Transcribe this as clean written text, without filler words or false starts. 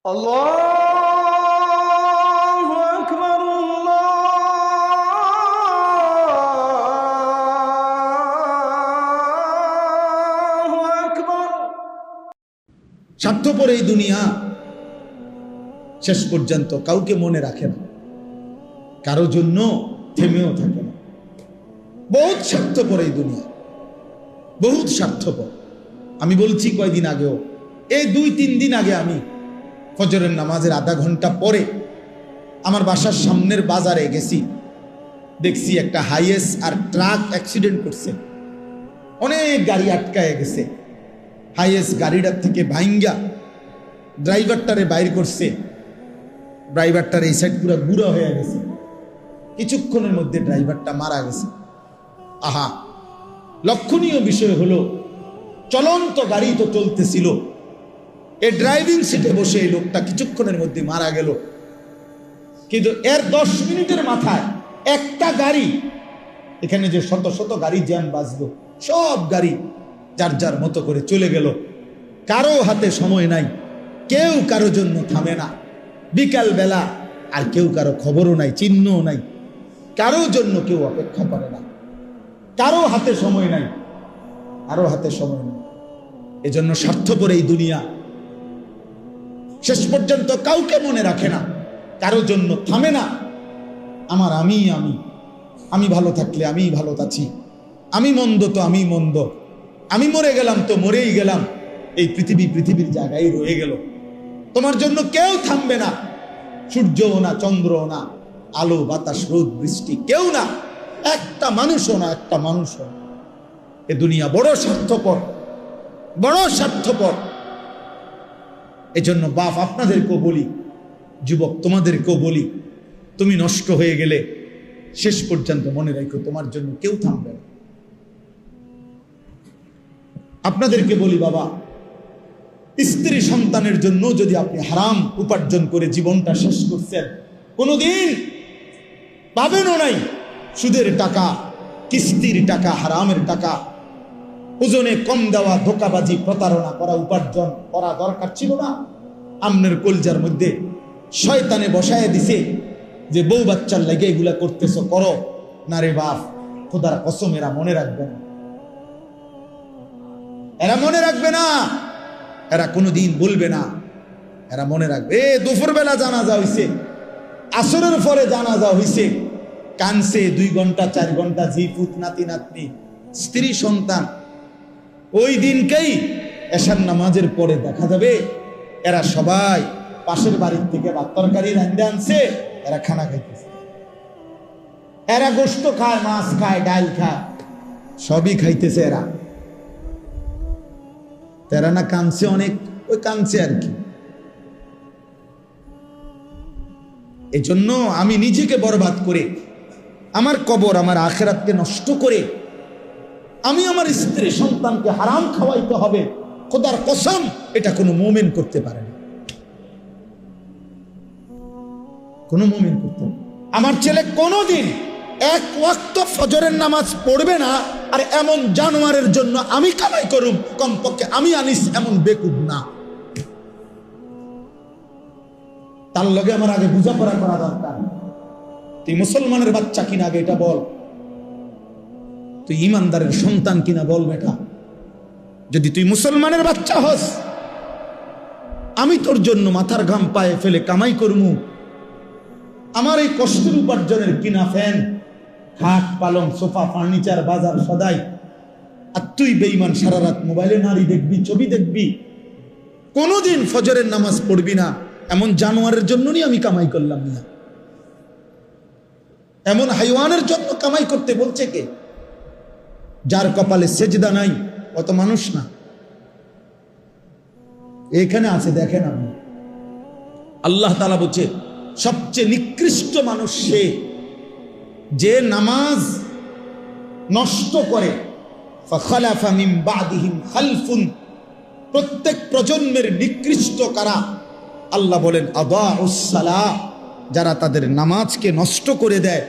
আল্লাহু আকবার, আল্লাহু আকবার। স্বার্থপর এই দুনিয়া শেষ পর্যন্ত কাউকে মনে রাখে না, কারো জন্য থেমেও থাকে না। বহুত স্বার্থপর এই দুনিয়া, বহুত স্বার্থপর। আমি বলছি কয়দিন আগেও, এই 2-3 দিন আগে আমি ফজরের নামাজের আধা ঘন্টা পরে আমার বাসার সামনের বাজারে গেছি, দেখছি একটা হাইয়েস আর ট্রাক অ্যাক্সিডেন্ট করছে, অনেক গাড়ি আটকায় গেছে। হাইয়েস গাড়িটার থেকে ভাইঙ্গা ড্রাইভারটারে বাইর করছে, ড্রাইভারটার এই সাইড পুরো গুঁড়া হয়ে গেছে। কিছুক্ষণের মধ্যে ড্রাইভারটা মারা গেছে। আহা, লক্ষণীয় বিষয় হলো চলন্ত গাড়ি তো চলতেছিল, এই ড্রাইভিং সিটে বসে এই লোকটা কিছুক্ষণের মধ্যে মারা গেল। কিন্তু এর 10 মিনিটের মাথায় একটা গাড়ি, এখানে যে শত শত গাড়ি জ্যাম বাজলো, সব গাড়ি যার যার মতো করে চলে গেল। কারো হাতে সময় নাই, কেউ কারো জন্য থামে না। বিকাল বেলা আর কেউ কারো খবরও নাই, চিহ্নও নাই, কারো জন্য কেউ অপেক্ষা করে না, কারো হাতে সময় নাই, কারো হাতে সময় নেই। এজন্য স্বার্থপর এই দুনিয়া শেষ পর্যন্ত কাউকে মনে রাখে না, কারো জন্য থামে না। আমার আমি আমি আমি ভালো থাকলে আমি ভালো আছি, আমি মন্দ তো আমি মন্দ, আমি মরে গেলাম তো মরেই গেলাম, এই পৃথিবীর জায়গায় রয়ে গেল। তোমার জন্য কেউ থামবে না, সূর্যও না, চন্দ্রও না, আলো বাতাস রোদ বৃষ্টি কেউ না, একটা মানুষও না, একটা মানুষও না। এ দুনিয়া বড় স্বার্থপর, বড় স্বার্থপর। এজন্য বাপ আপনাদেরকেও বলি, যুবক তোমাদেরকেও বলি, তুমি নষ্ট হয়ে গেলে শেষ পর্যন্ত মনে রাখো তোমার জন্য কেউ থামবে না। আপনাদেরকে বলি বাবা, স্ত্রী সন্তানের জন্য যদি আপনি হারাম উপার্জন করে জীবনটা শেষ করছেন, কোনোদিন পাবেনও নাই। সুদের টাকা, কিস্তির টাকা, হারামের টাকা, ওজনে কম দেওয়া, ধোকাবাজি, প্রতারণা করা উপার্জন করা দরকার ছিল না। আমনের কলজার মধ্যে শয়তানে বসায় দিছে যে বউ বাচ্চার লাগে এগুলা করতেছ, করো না রে বাপ, খোদার কসম এরা মনে রাখবে না, এরা মনে রাখবে না, এরা কোনোদিন বলবে না, এরা মনে রাখবে। দুপুর বেলা জানাজা হইছে, আসরের পরে জানাজা হইছে, কানছে 2 ঘন্টা 4 ঘন্টা, ঝি পুত নাতি নাতনি স্ত্রী সন্তান। ওই দিনকেই এশার নামাজের পরে দেখা যাবে এরা সবাই পাশের বাড়ির থেকে ভাত তরকারি রান্না আনছে, এরা খানা খাইতেছে, এরা গোশত খায়, মাছ খায়, ডাল খায়, সবই খাইতেছে এরা। তেরা না কানছে অনেক, ওই কানছে আর কি। এজন্য আমি নিজেকে বরবাদ করে, আমার কবর, আমার আখিরাতকে নষ্ট করে আমি আমার স্ত্রী সন্তানকে হারাম খাওয়াইতে হবে, খোদার কসম এটা কোনো মুমিন করতে পারে না, কোনো মুমিন করতে পারে। আমার ছেলে কোনোদিন 1 ওয়াক্ত ফজরের নামাজ পড়বে না, আর এমন জানোয়ারের জন্য আমি কামাই করুম, কমপক্ষে আমি আনিস এমন বেকুব না। তার লগে আমার আগে বোঝাপড়া করা দরকার। তুই মুসলমানের বাচ্চা কিনা আগে এটা বল, তুই ইমানদারের সন্তান কিনা বল বেটা। যদি তুই মুসলমানের বাচ্চা হস, আমি তোর জন্য মাথার ঘাম পায়ে ফেলে কামাই করমু, আমার এই কষ্টের উপার্জনের কিনা ফ্যান, খাট, পালং, সোফা, ফার্নিচার, বাজার সদাই, আর তুই বেঈমান সারা রাত মোবাইলে নারী দেখবি, ছবি দেখবি, কোনোদিন ফজরের নামাজ পড়বি না। এমন জানোয়ারের জন্য নি আমি কামাই করলাম না, এমন হাইওয়ানের জন্য কামাই করতে বলছে কে? যার কপালে সেজদা নাই অত মানুষ না, এখানে আছে, দেখেন আপনি। আল্লাহ তাআলা বলছে সবচেয়ে নিকৃষ্ট মানুষ সে যে নামাজ নষ্ট করে। ফাখালাফা মিন বাদিহিম খালফুন, প্রত্যেক প্রজন্মের নিকৃষ্ট কারা? আল্লাহ বলেন আদাউস সালাহ, যারা তাদের নামাজকে নষ্ট করে দেয়।